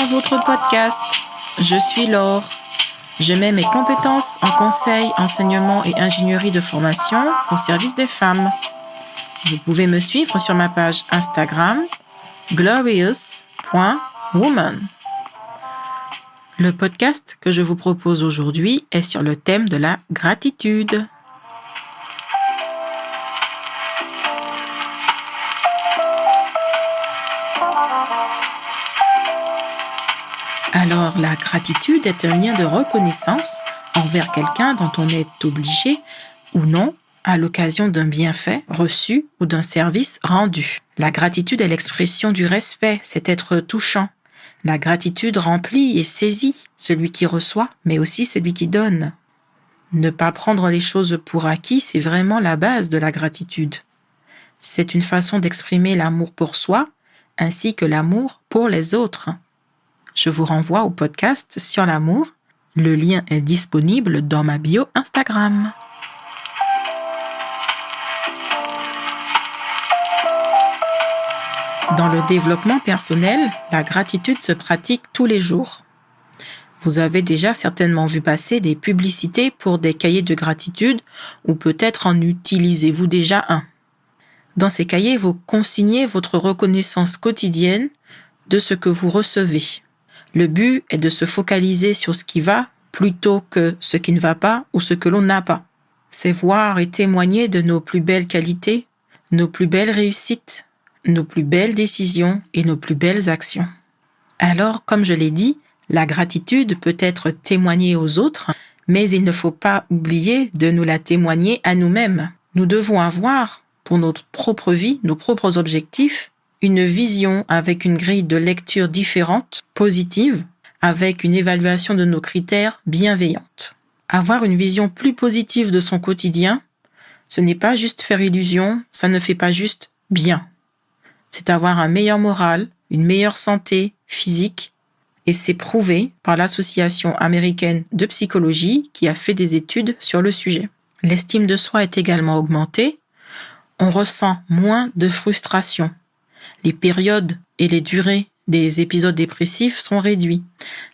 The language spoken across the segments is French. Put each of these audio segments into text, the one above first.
votre podcast. Je suis Laure. Je mets mes compétences en conseil, enseignement et ingénierie de formation au service des femmes. Vous pouvez me suivre sur ma page Instagram glorious.woman. Le podcast que je vous propose aujourd'hui est sur le thème de la gratitude. Alors, la gratitude est un lien de reconnaissance envers quelqu'un dont on est obligé ou non à l'occasion d'un bienfait reçu ou d'un service rendu. La gratitude est l'expression du respect, c'est être touchant. La gratitude remplit et saisit celui qui reçoit, mais aussi celui qui donne. Ne pas prendre les choses pour acquis, c'est vraiment la base de la gratitude. C'est une façon d'exprimer l'amour pour soi, ainsi que l'amour pour les autres. Je vous renvoie au podcast sur l'amour. Le lien est disponible dans ma bio Instagram. Dans le développement personnel, la gratitude se pratique tous les jours. Vous avez déjà certainement vu passer des publicités pour des cahiers de gratitude ou peut-être en utilisez-vous déjà un. Dans ces cahiers, vous consignez votre reconnaissance quotidienne de ce que vous recevez. Le but est de se focaliser sur ce qui va plutôt que ce qui ne va pas ou ce que l'on n'a pas. C'est voir et témoigner de nos plus belles qualités, nos plus belles réussites, nos plus belles décisions et nos plus belles actions. Alors, comme je l'ai dit, la gratitude peut être témoignée aux autres, mais il ne faut pas oublier de nous la témoigner à nous-mêmes. Nous devons avoir, pour notre propre vie, nos propres objectifs, une vision avec une grille de lecture différente, positive, avec une évaluation de nos critères bienveillante. Avoir une vision plus positive de son quotidien, ce n'est pas juste faire illusion, ça ne fait pas juste bien. C'est avoir un meilleur moral, une meilleure santé physique, et c'est prouvé par l'Association américaine de psychologie qui a fait des études sur le sujet. L'estime de soi est également augmentée, on ressent moins de frustration. Les périodes et les durées des épisodes dépressifs sont réduits.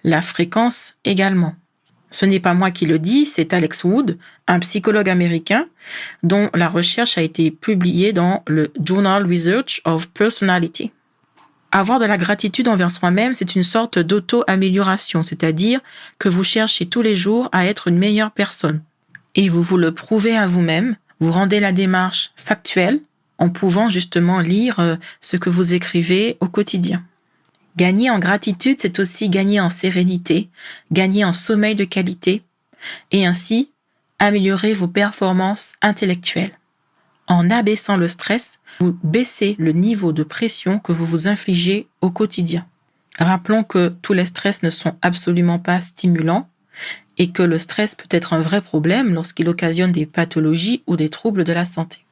La fréquence également. Ce n'est pas moi qui le dis, c'est Alex Wood, un psychologue américain dont la recherche a été publiée dans le Journal Research of Personality. Avoir de la gratitude envers soi-même, c'est une sorte d'auto-amélioration, c'est-à-dire que vous cherchez tous les jours à être une meilleure personne. Et vous vous le prouvez à vous-même, vous rendez la démarche factuelle, en pouvant justement lire ce que vous écrivez au quotidien. Gagner en gratitude, c'est aussi gagner en sérénité, gagner en sommeil de qualité et ainsi améliorer vos performances intellectuelles. En abaissant le stress, vous baissez le niveau de pression que vous vous infligez au quotidien. Rappelons que tous les stress ne sont absolument pas stimulants et que le stress peut être un vrai problème lorsqu'il occasionne des pathologies ou des troubles de la santé.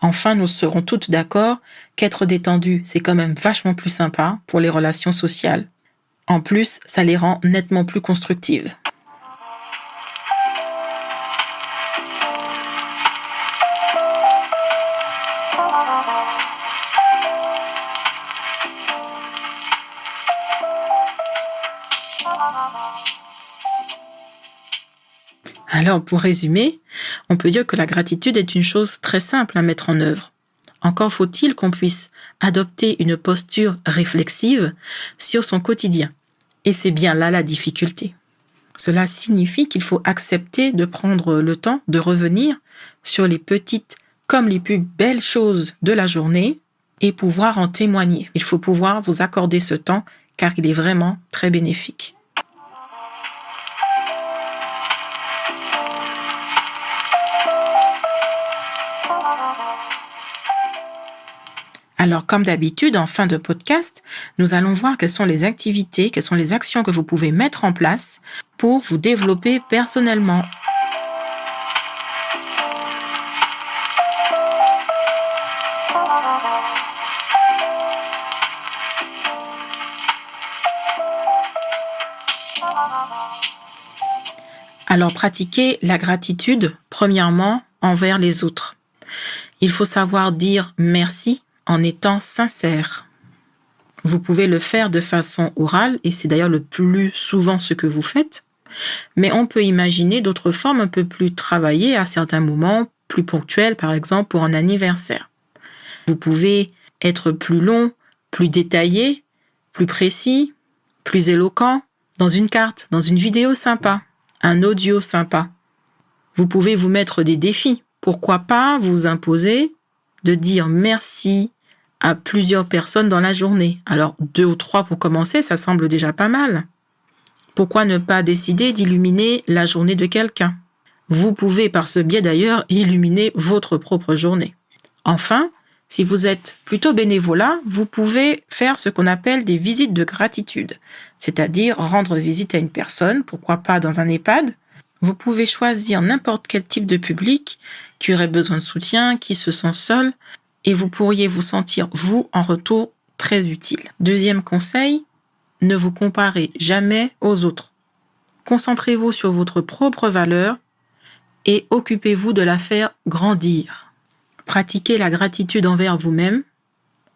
Enfin, nous serons toutes d'accord qu'être détendu, c'est quand même vachement plus sympa pour les relations sociales. En plus, ça les rend nettement plus constructives. Alors, pour résumer, on peut dire que la gratitude est une chose très simple à mettre en œuvre. Encore faut-il qu'on puisse adopter une posture réflexive sur son quotidien. Et c'est bien là la difficulté. Cela signifie qu'il faut accepter de prendre le temps de revenir sur les petites comme les plus belles choses de la journée et pouvoir en témoigner. Il faut pouvoir vous accorder ce temps car il est vraiment très bénéfique. Alors, comme d'habitude, en fin de podcast, nous allons voir quelles sont les activités, quelles sont les actions que vous pouvez mettre en place pour vous développer personnellement. Alors, pratiquez la gratitude, premièrement, envers les autres. Il faut savoir dire merci en étant sincère. Vous pouvez le faire de façon orale, et c'est d'ailleurs le plus souvent ce que vous faites. Mais on peut imaginer d'autres formes un peu plus travaillées à certains moments, plus ponctuels, par exemple pour un anniversaire. Vous pouvez être plus long, plus détaillé, plus précis, plus éloquent, dans une carte, dans une vidéo sympa, un audio sympa. Vous pouvez vous mettre des défis. Pourquoi pas vous imposer de dire merci à plusieurs personnes dans la journée. Alors 2 ou 3 pour commencer, ça semble déjà pas mal. Pourquoi ne pas décider d'illuminer la journée de quelqu'un ? Vous pouvez par ce biais d'ailleurs illuminer votre propre journée. Enfin, si vous êtes plutôt bénévolat, vous pouvez faire ce qu'on appelle des visites de gratitude, c'est-à-dire rendre visite à une personne, pourquoi pas dans un EHPAD. Vous pouvez choisir n'importe quel type de public qui aurait besoin de soutien, qui se sent seul, et vous pourriez vous sentir, vous, en retour, très utile. Deuxième conseil, ne vous comparez jamais aux autres. Concentrez-vous sur votre propre valeur et occupez-vous de la faire grandir. Pratiquez la gratitude envers vous-même,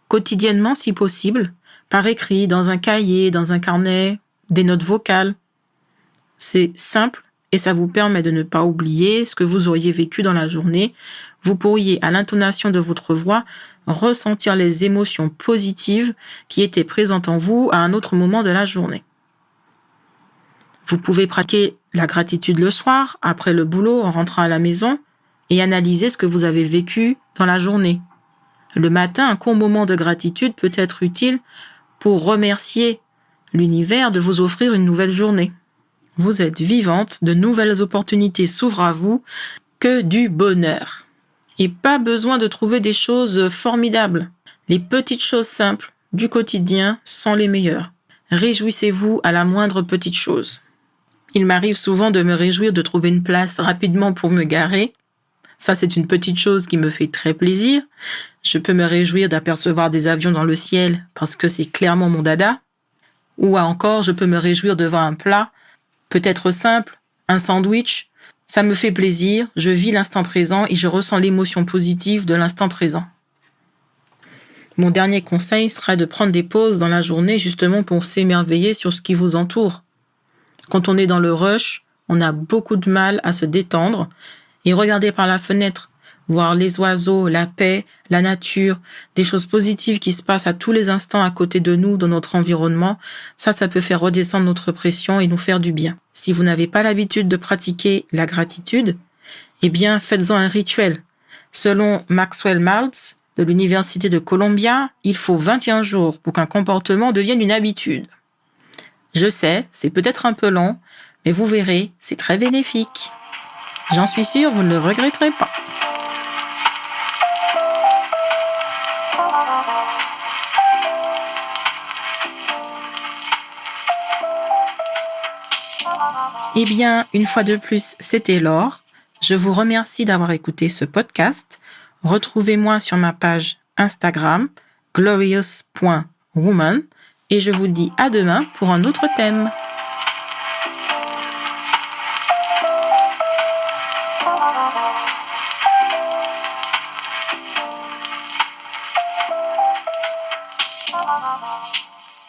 quotidiennement si possible, par écrit, dans un cahier, dans un carnet, des notes vocales. C'est simple et ça vous permet de ne pas oublier ce que vous auriez vécu dans la journée. Vous pourriez, à l'intonation de votre voix, ressentir les émotions positives qui étaient présentes en vous à un autre moment de la journée. Vous pouvez pratiquer la gratitude le soir, après le boulot, en rentrant à la maison, et analyser ce que vous avez vécu dans la journée. Le matin, un court moment de gratitude peut être utile pour remercier l'univers de vous offrir une nouvelle journée. Vous êtes vivante, de nouvelles opportunités s'ouvrent à vous, que du bonheur. Et pas besoin de trouver des choses formidables. Les petites choses simples du quotidien sont les meilleures. Réjouissez-vous à la moindre petite chose. Il m'arrive souvent de me réjouir de trouver une place rapidement pour me garer. Ça, c'est une petite chose qui me fait très plaisir. Je peux me réjouir d'apercevoir des avions dans le ciel parce que c'est clairement mon dada. Ou encore, je peux me réjouir devant un plat, peut-être simple, un sandwich. Ça me fait plaisir, je vis l'instant présent et je ressens l'émotion positive de l'instant présent. Mon dernier conseil sera de prendre des pauses dans la journée justement pour s'émerveiller sur ce qui vous entoure. Quand on est dans le rush, on a beaucoup de mal à se détendre et regarder par la fenêtre, voir les oiseaux, la paix, la nature, des choses positives qui se passent à tous les instants à côté de nous, dans notre environnement, ça peut faire redescendre notre pression et nous faire du bien. Si vous n'avez pas l'habitude de pratiquer la gratitude, eh bien, faites-en un rituel. Selon Maxwell Maltz, de l'Université de Columbia, il faut 21 jours pour qu'un comportement devienne une habitude. Je sais, c'est peut-être un peu long, mais vous verrez, c'est très bénéfique. J'en suis sûre, vous ne le regretterez pas. Eh bien, une fois de plus, c'était Laure. Je vous remercie d'avoir écouté ce podcast. Retrouvez-moi sur ma page Instagram, glorious.woman, et je vous dis à demain pour un autre thème.